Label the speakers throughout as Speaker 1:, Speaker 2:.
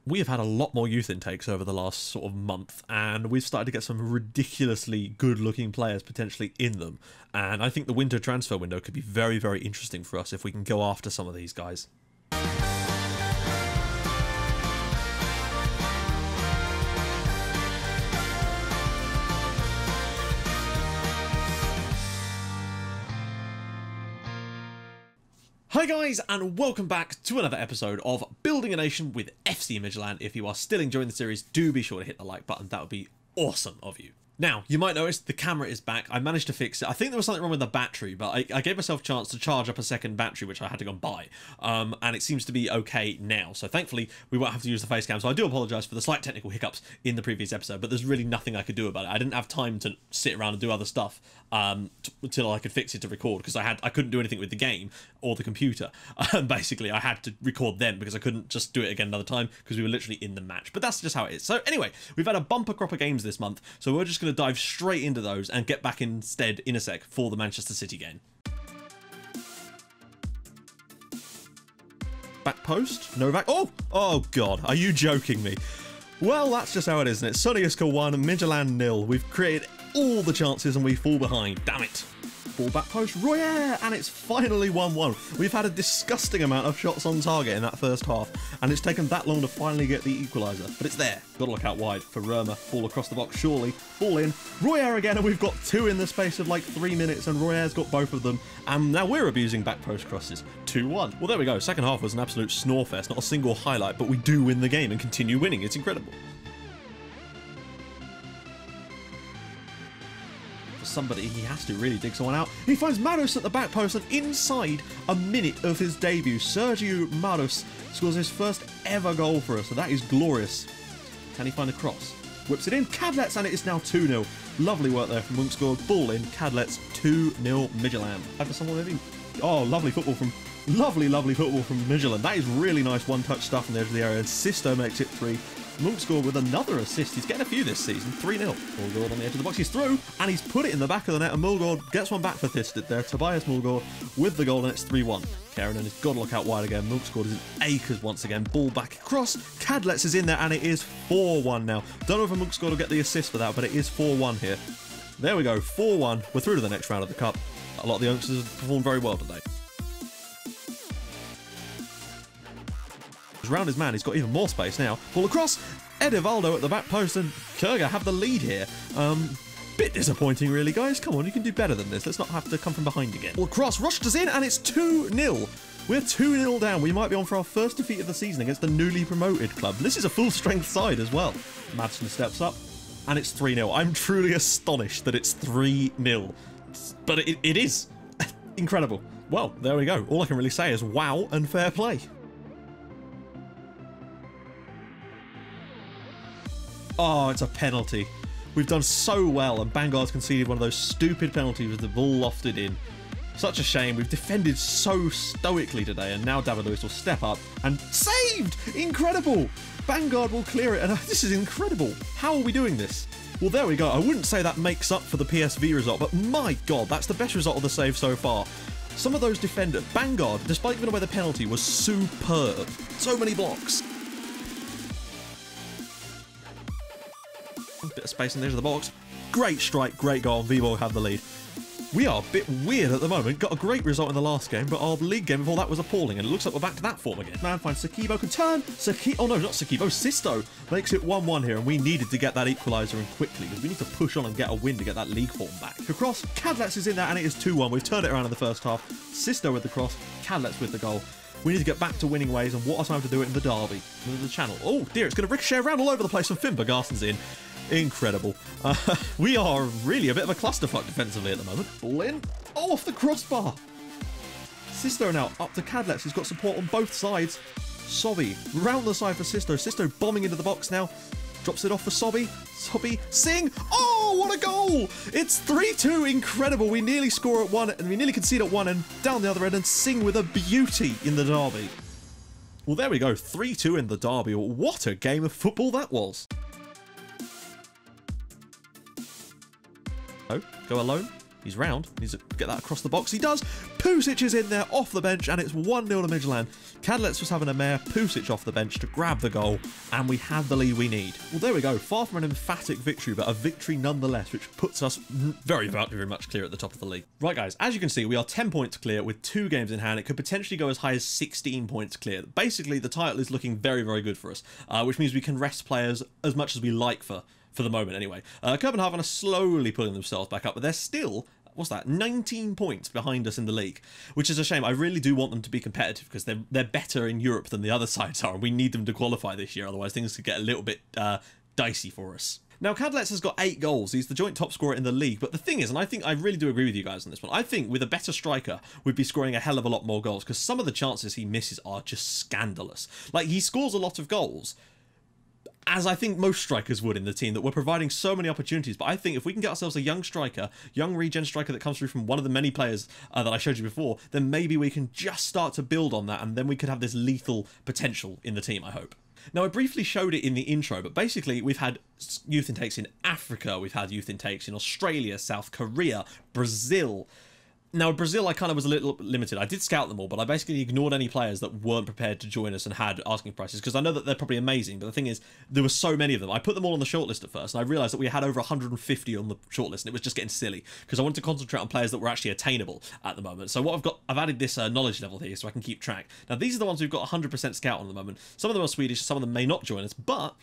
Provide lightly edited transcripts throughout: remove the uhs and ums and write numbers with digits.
Speaker 1: We have had a lot more youth intakes over the last sort of month, and we've started to get some ridiculously good-looking players potentially in them. And I think the winter transfer window could be very, very interesting for us if we can go after some of these guys. Hi guys, and welcome back to another episode of Building a Nation with FC Midtjylland. If you are still enjoying the series, do be sure to hit the like button. That would be awesome of you. Now, you might notice the camera is back. I managed to fix it. I think there was something wrong with the battery, but I gave myself a chance to charge up a second battery, which I had to go and buy. And it seems to be okay now. So thankfully, we won't have to use the face cam. So I do apologise for the slight technical hiccups in the previous episode, but there's really nothing I could do about it. I didn't have time to sit around and do other stuff until I could fix it to record, because I couldn't do anything with the game or the computer. Basically, I had to record then because I couldn't just do it again another time because we were literally in the match. But that's just how it is. So anyway, we've had a bumper crop of games this month, so we're just going to dive straight into those and get back instead in a sec for the Manchester City game. Back post, Novak. Oh god, are you joking me? Well, that's just how it is, isn't it? Sunny 1, Midtjylland 0. We've created all the chances and we fall behind. Damn it. Ball back post, Regens, and it's finally 1-1. We've had a disgusting amount of shots on target in that first half, and it's taken that long to finally get the equaliser, but it's there. Got to look out wide for Roma. Ball across the box, surely. Ball in. Regens again, and we've got two in the space of like 3 minutes, and Regens got both of them, and now we're abusing back post crosses. 2-1. Well, there we go. Second half was an absolute snorefest, not a single highlight, but we do win the game and continue winning. It's incredible. Somebody, he has to really dig someone out. He finds Maros at the back post, and inside a minute of his debut, Sergio Maros scores his first ever goal for us, so that is glorious. Can he find a cross? Whips it in, Cadlets, and it is now 2-0. Lovely work there from Munksgaard. Ball in, Cadlets, 2-0 Midtjylland. For someone maybe. Oh, lovely football from Midtjylland. That is really nice one-touch stuff in the edge of the area, and Sisto makes it 3. Munksgaard with another assist. He's getting a few this season. 3-0. Mulgaard on the edge of the box. He's through, and he's put it in the back of the net, and Mulgaard gets one back for Thisted there. Tobias Mulgaard with the goal, and it's 3-1. Karen has got to look out wide again. Munksgaard is in acres once again. Ball back across. Cadlets is in there, and it is 4-1 now. Don't know if Munksgaard will get the assist for that, but it is 4-1 here. There we go. 4-1. We're through to the next round of the Cup. A lot of the youngsters have performed very well today. Round his man, he's got even more space now. Ball across, Edivaldo at the back post, and Kurga have the lead here. Bit disappointing really, guys. Come on, you can do better than this. Let's not have to come from behind again. Ball across, rushed us in, and it's 2-0. We're 2-0 down. We might be on for our first defeat of the season against the newly promoted club. This is a full strength side as well. Madsen steps up, and it's 3-0. I'm truly astonished that it's 3-0. But it is incredible. Well, there we go. All I can really say is wow and fair play. Oh, it's a penalty. We've done so well, and Bangard's conceded one of those stupid penalties with the ball lofted in. Such a shame. We've defended so stoically today, and now David Lewis will step up and saved! Incredible! Bangard will clear it, and this is incredible. How are we doing this? Well, there we go. I wouldn't say that makes up for the PSV result, but my God, that's the best result of the save so far. Some of those defenders, Bangard, despite giving away the penalty, was superb. So many blocks. Bit of space in the edge of the box. Great strike, great goal. Vivo have the lead. We are a bit weird at the moment. Got a great result in the last game, but our league game before that was appalling, and it looks like we're back to that form again. Man finds Sakibo, can turn. Oh no, not Sakibo. Sisto makes it 1-1 here, and we needed to get that equaliser in quickly because we need to push on and get a win to get that league form back. Across, Cadlets is in there, and it is 2-1. We've turned it around in the first half. Sisto with the cross, Cadlets with the goal. We need to get back to winning ways, and what a time to do it in the derby. In the channel. Oh dear, it's going to ricochet around all over the place, and Finn Bergarson's in. Incredible. We are really a bit of a clusterfuck defensively at the moment. Ball in. Oh, off the crossbar. Sisto now up to Cadlets. He's got support on both sides. Sobby round the side for Sisto. Sisto bombing into the box now. Drops it off for Sobby. Sobby, Sing. Oh, what a goal! It's 3-2. Incredible. We nearly score at 1, and we nearly concede at 1, and down the other end, and Sing with a beauty in the derby. Well, there we go. 3-2 in the derby. What a game of football that was. Oh, go alone. He's round. Needs to get that across the box. He does. Pusic is in there off the bench, and it's 1-0 to Midtjylland. Kadlec was having a mare. Pusic off the bench to grab the goal, and we have the lead we need. Well, there we go. Far from an emphatic victory, but a victory nonetheless, which puts us very much clear at the top of the league. Right, guys, as you can see, we are 10 points clear with 2 games in hand. It could potentially go as high as 16 points clear. Basically, the title is looking very, very good for us, which means we can rest players as much as we like for the moment anyway. Copenhagen are slowly pulling themselves back up, but they're still, what's that, 19 points behind us in the league, which is a shame. I really do want them to be competitive because they're better in Europe than the other sides are, and we need them to qualify this year, otherwise things could get a little bit dicey for us. Now, Kadlec has got 8 goals. He's the joint top scorer in the league. But the thing is, and I think I really do agree with you guys on this one, I think with a better striker, we'd be scoring a hell of a lot more goals because some of the chances he misses are just scandalous. Like, he scores a lot of goals, as I think most strikers would in the team, that we're providing so many opportunities. But I think if we can get ourselves a young striker, young regen striker that comes through from one of the many players that I showed you before, then maybe we can just start to build on that, and then we could have this lethal potential in the team, I hope. Now, I briefly showed it in the intro, but basically we've had youth intakes in Africa, we've had youth intakes in Australia, South Korea, Brazil. Now, Brazil, I kind of was a little limited. I did scout them all, but I basically ignored any players that weren't prepared to join us and had asking prices, because I know that they're probably amazing, but the thing is, there were so many of them. I put them all on the shortlist at first, and I realised that we had over 150 on the shortlist, and it was just getting silly, because I wanted to concentrate on players that were actually attainable at the moment. So what I've added this knowledge level here so I can keep track. Now, these are the ones we've got 100% scout on at the moment. Some of them are Swedish, some of them may not join us, but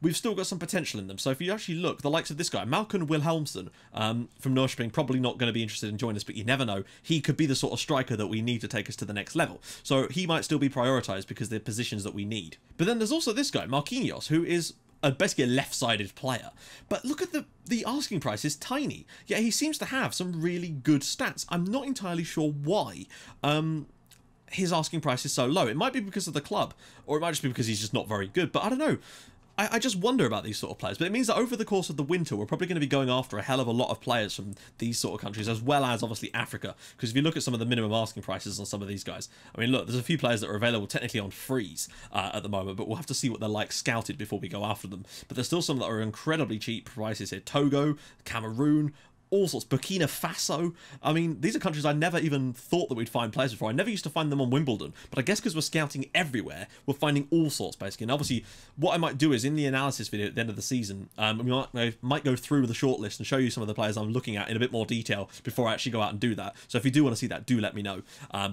Speaker 1: we've still got some potential in them. So if you actually look, the likes of this guy, Malcolm Wilhelmsson from Norrköping, probably not going to be interested in joining us, but you never know. He could be the sort of striker that we need to take us to the next level. So he might still be prioritised because they're positions that we need. But then there's also this guy, Marquinhos, who is basically a left-sided player. But look at the asking price is tiny. Yeah, he seems to have some really good stats. I'm not entirely sure why his asking price is so low. It might be because of the club, or it might just be because he's just not very good. But I don't know. I just wonder about these sort of players, but it means that over the course of the winter, we're probably going to be going after a hell of a lot of players from these sort of countries, as well as obviously Africa, because if you look at some of the minimum asking prices on some of these guys, I mean, look, there's a few players that are available technically on freeze at the moment, but we'll have to see what they're like scouted before we go after them. But there's still some that are incredibly cheap prices here. Togo, Cameroon, all sorts. Burkina Faso. I mean, these are countries I never even thought that we'd find players before. I never used to find them on Wimbledon, but I guess because we're scouting everywhere, we're finding all sorts, basically. And obviously, what I might do is, in the analysis video at the end of the season, we might go through the shortlist and show you some of the players I'm looking at in a bit more detail before I actually go out and do that. So if you do want to see that, do let me know.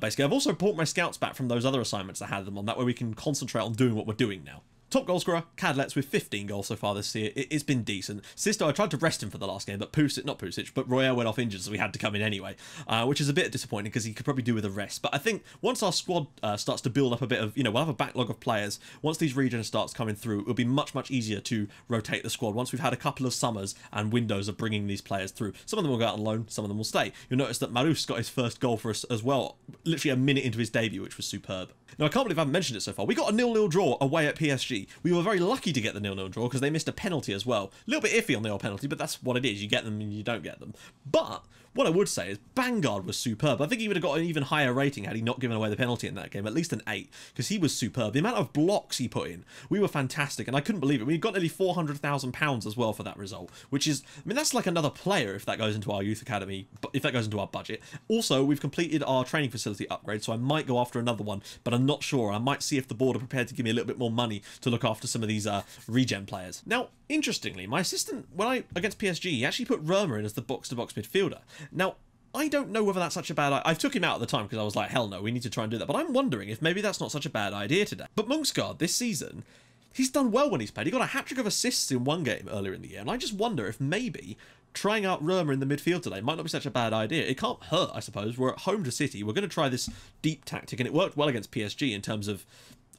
Speaker 1: Basically, I've also brought my scouts back from those other assignments I had them on. That way we can concentrate on doing what we're doing now. Top goal scorer, Kadlec, with 15 goals so far this year. It's been decent. Sisto, I tried to rest him for the last game, but but Royale went off injured, so we had to come in anyway, which is a bit disappointing because he could probably do with a rest. But I think once our squad starts to build up a bit of, we'll have a backlog of players. Once these regions starts coming through, it'll be much, much easier to rotate the squad once we've had a couple of summers and windows of bringing these players through. Some of them will go out on loan, some of them will stay. You'll notice that Marus got his first goal for us as well, literally a minute into his debut, which was superb. Now, I can't believe I haven't mentioned it so far. We got a 0-0 draw away at PSG. We were very lucky to get the 0-0 draw because they missed a penalty as well. A little bit iffy on the old penalty, but that's what it is. You get them and you don't get them. But what I would say is Bangard was superb. I think he would have got an even higher rating had he not given away the penalty in that game, at least an 8, because he was superb. The amount of blocks he put in, we were fantastic, and I couldn't believe it. We got nearly £400,000 as well for that result, which is, I mean, that's like another player if that goes into our youth academy, if that goes into our budget. Also, we've completed our training facility upgrade, so I might go after another one, but I'm not sure. I might see if the board are prepared to give me a little bit more money to look after some of these regen players. Now, interestingly, my assistant, against PSG, he actually put Römer in as the box-to-box midfielder. Now, I don't know whether that's such a bad idea. I took him out at the time because I was like, hell no, we need to try and do that. But I'm wondering if maybe that's not such a bad idea today. But Munksgaard, this season, he's done well when he's played. He got a hat-trick of assists in one game earlier in the year. And I just wonder if maybe trying out Römer in the midfield today might not be such a bad idea. It can't hurt, I suppose. We're at home to City. We're going to try this deep tactic. And it worked well against PSG in terms of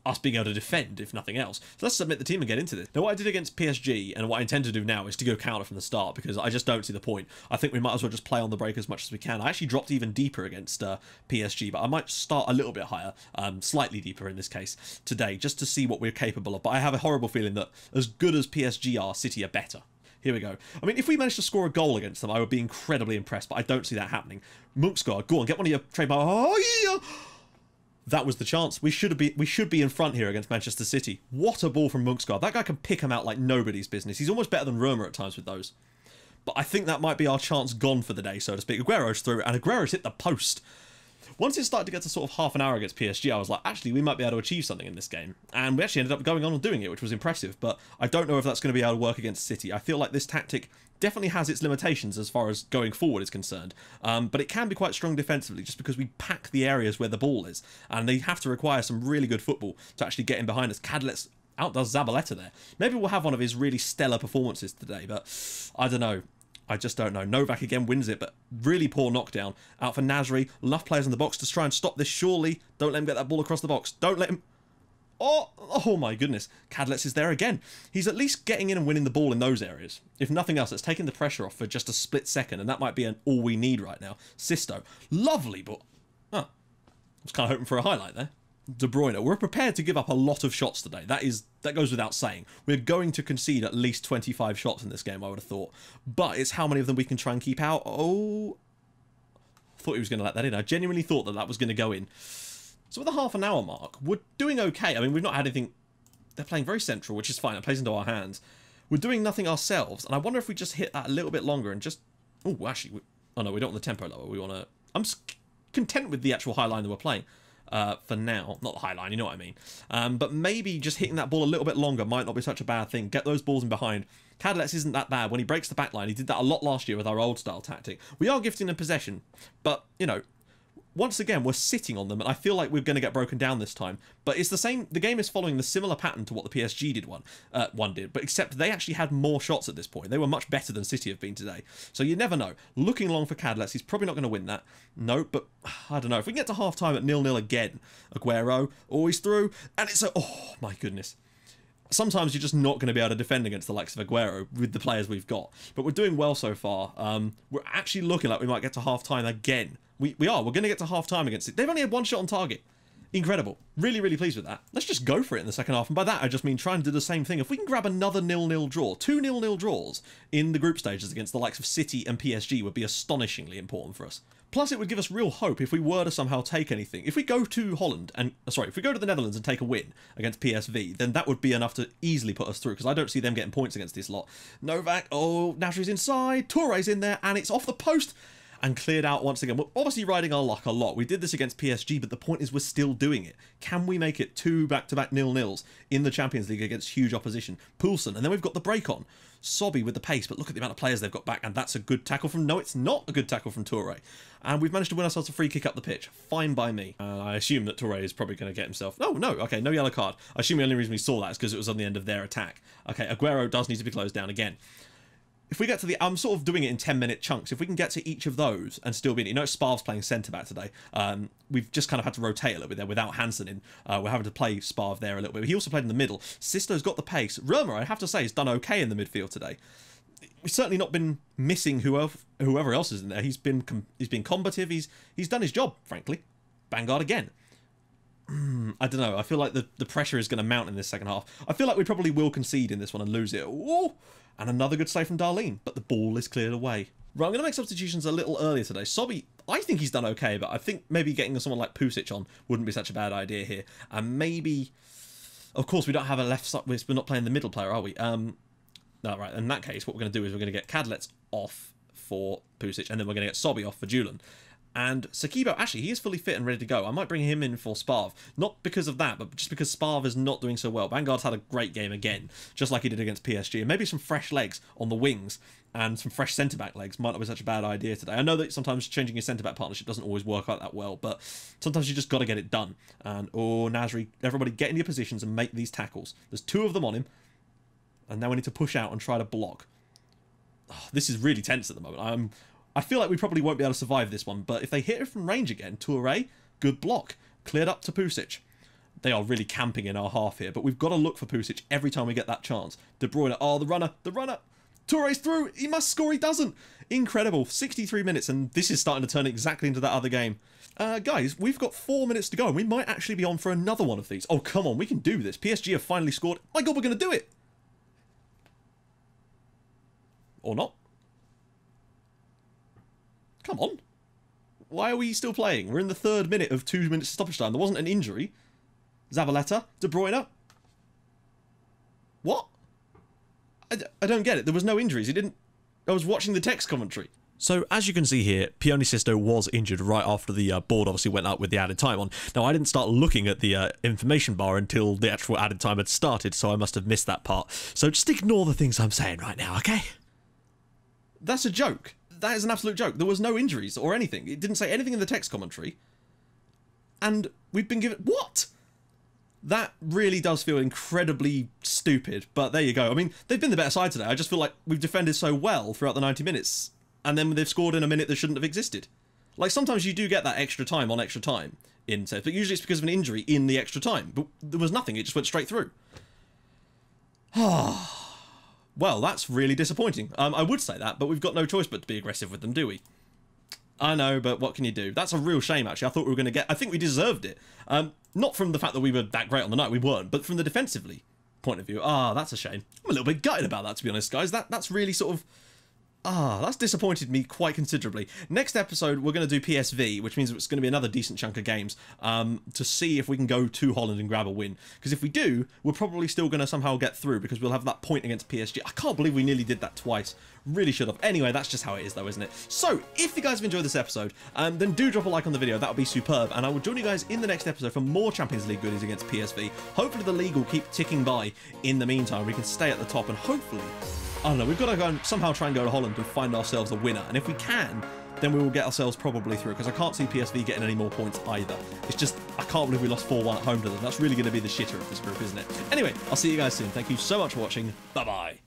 Speaker 1: us being able to defend, if nothing else. So let's submit the team and get into this. Now, what I did against PSG, and what I intend to do now, is to go counter from the start, because I just don't see the point. I think we might as well just play on the break as much as we can. I actually dropped even deeper against PSG, but I might start a little bit higher, slightly deeper in this case, today, just to see what we're capable of. But I have a horrible feeling that as good as PSG are, City are better. Here we go. I mean, if we managed to score a goal against them, I would be incredibly impressed, but I don't see that happening. Munksgaard, go on, get one of your trademark. Oh, yeah! That was the chance. We should be in front here against Manchester City. What a ball from Munksgaard. That guy can pick him out like nobody's business. He's almost better than Römer at times with those. but I think that might be our chance gone for the day, so to speak. Aguero's through, and Aguero's hit the post. Once it started to get to sort of half an hour against PSG, I was like, actually, we might be able to achieve something in this game. And we actually ended up going on and doing it, which was impressive. But I don't know if that's going to be able to work against City. I feel like this tactic definitely has its limitations as far as going forward is concerned. But it can be quite strong defensively just because we pack the areas where the ball is. And they have to require some really good football to actually get in behind us. Cadlet's outdoes Zabaleta there. Maybe we'll have one of his really stellar performances today, but I don't know. I just don't know. Novak again wins it, but really poor knockdown. Out for Nasri. Enough players in the box to try and stop this, surely. Don't let him get that ball across the box. Don't let him... Oh my goodness. Cadlets is there again. He's at least getting in and winning the ball in those areas. If nothing else, it's taking the pressure off for just a split second, and that might be all we need right now. Sisto. Lovely, but... Oh. I was kind of hoping for a highlight there. De Bruyne. We're prepared to give up a lot of shots today. That goes without saying. We're going to concede at least 25 shots in this game, I would have thought. But it's how many of them we can try and keep out. Oh, I thought he was going to let that in. I genuinely thought that was going to go in. So at the half an hour mark, we're doing okay. I mean, we've not had anything... They're playing very central, which is fine. It plays into our hands. We're doing nothing ourselves, and I wonder if we just hit that a little bit longer and just... Oh, actually... Oh, no, we don't want the tempo lower. We want to... I'm content with the actual high line that we're playing. For now. Not the high line, you know what I mean. But maybe just hitting that ball a little bit longer might not be such a bad thing. Get those balls in behind. Cadlets isn't that bad. When he breaks the back line, he did that a lot last year with our old style tactic. We are gifting them possession, but, you know, once again, we're sitting on them, and I feel like we're going to get broken down this time. But it's the same... The game is following the similar pattern to what the PSG did, but except they actually had more shots at this point. They were much better than City have been today. So you never know. Looking long for Cadlets, he's probably not going to win that. No, but I don't know. If we can get to half-time at 0-0 again, Aguero, always through, and it's a... Oh, my goodness. Sometimes you're just not going to be able to defend against the likes of Aguero with the players we've got. But we're doing well so far. We're actually looking like we might get to half-time again. We are. We're going to get to half-time against it. They've only had one shot on target. Incredible. Really, really pleased with that. Let's just go for it in the second half. And by that, I just mean try and do the same thing. If we can grab another 0-0 draw, 2 0-0 draws in the group stages against the likes of City and PSG would be astonishingly important for us. Plus, it would give us real hope if we were to somehow take anything. If we go to Holland and... Sorry, if we go to the Netherlands and take a win against PSV, then that would be enough to easily put us through, because I don't see them getting points against this lot. Novak, oh, Nasri's inside, Touré's in there, and it's off the post and cleared out once again. We're obviously riding our luck a lot. We did this against PSG, but the point is we're still doing it. Can we make it 2 back-to-back 0-0s in the Champions League against huge opposition? Poulsen, and then we've got the break on. Sobby with the pace, but look at the amount of players they've got back, and that's a good tackle from... No, it's not a good tackle from Touré. And we've managed to win ourselves a free kick up the pitch. Fine by me. I assume that Touré is probably going to get himself... No, okay, no yellow card. I assume the only reason we saw that is because it was on the end of their attack. Okay, Aguero does need to be closed down again. If we get to the... I'm sort of doing it in 10-minute chunks. If we can get to each of those and still be in it... You know, Sparv's playing centre-back today. We've just kind of had to rotate a little bit there without Hansen in. We're having to play Sparv there a little bit. He also played in the middle. Sisto's got the pace. Römer, I have to say, has done okay in the midfield today. We've certainly not been missing whoever else is in there. He's been combative. He's done his job, frankly. Vanguard again. I don't know. I feel like the pressure is going to mount in this second half. I feel like we probably will concede in this one and lose it. Ooh! And another good save from Darlene, but the ball is cleared away. Right, I'm going to make substitutions a little earlier today. Sobby, I think he's done okay, but I think maybe getting someone like Pusic on wouldn't be such a bad idea here. And maybe... Of course, we don't have a left side... We're not playing the middle player, are we? No, right, in that case, what we're going to do is we're going to get Cadlets off for Pusic, and then we're going to get Sobby off for Julen. And Sakibo, actually, he is fully fit and ready to go. I might bring him in for Sparv. Not because of that, but just because Sparv is not doing so well. Vanguard's had a great game again, just like he did against PSG. And maybe some fresh legs on the wings and some fresh centre-back legs might not be such a bad idea today. I know that sometimes changing your centre-back partnership doesn't always work out that well, but sometimes you just got to get it done. And, oh, Nasri, everybody get in your positions and make these tackles. There's 2 of them on him. And now we need to push out and try to block. Oh, this is really tense at the moment. I feel like we probably won't be able to survive this one, but if they hit it from range again, Touré, good block. Cleared up to Pusic. They are really camping in our half here, but we've got to look for Pusic every time we get that chance. De Bruyne, oh, the runner. Touré's through, he must score, he doesn't. Incredible, 63 minutes, and this is starting to turn exactly into that other game. Guys, we've got 4 minutes to go, and we might actually be on for another one of these. Oh, come on, we can do this. PSG have finally scored. My God, we're going to do it. Or not. Come on. Why are we still playing? We're in the 3rd minute of 2 minutes stoppage time. There wasn't an injury. Zabaleta. De Bruyne. What? I don't get it. There was no injuries. He didn't... I was watching the text commentary. So, as you can see here, Pione Sisto was injured right after the board obviously went up with the added time on. Now, I didn't start looking at the information bar until the actual added time had started, so I must have missed that part. So just ignore the things I'm saying right now, okay? That's a joke. That is an absolute joke. There was no injuries or anything. It didn't say anything in the text commentary. And we've been given... What? That really does feel incredibly stupid, but there you go. I mean, they've been the better side today. I just feel like we've defended so well throughout the 90 minutes. And then they've scored in a minute that shouldn't have existed. Like, sometimes you do get that extra time on extra time in saves, but usually it's because of an injury in the extra time. But there was nothing, it just went straight through. Well, that's really disappointing. I would say that, but we've got no choice but to be aggressive with them, do we? I know, but what can you do? That's a real shame, actually. I thought we were going to get... I think we deserved it. Not from the fact that we were that great on the night, we weren't, but from the defensively point of view. That's a shame. I'm a little bit gutted about that, to be honest, guys. That's really sort of... that's disappointed me quite considerably. Next episode, we're going to do PSV, which means it's going to be another decent chunk of games to see if we can go to Holland and grab a win. Because if we do, we're probably still going to somehow get through because we'll have that point against PSG. I can't believe we nearly did that twice. Really should have. Anyway, that's just how it is though, isn't it? So, if you guys have enjoyed this episode, then do drop a like on the video. That would be superb. And I will join you guys in the next episode for more Champions League goodies against PSV. Hopefully the league will keep ticking by in the meantime. We can stay at the top and hopefully... I don't know, we've got to go and somehow try and go to Holland and find ourselves a winner. And if we can, then we will get ourselves probably through. Because I can't see PSV getting any more points either. It's just, I can't believe we lost 4-1 at home to them. That's really going to be the shitter of this group, isn't it? Anyway, I'll see you guys soon. Thank you so much for watching. Bye-bye.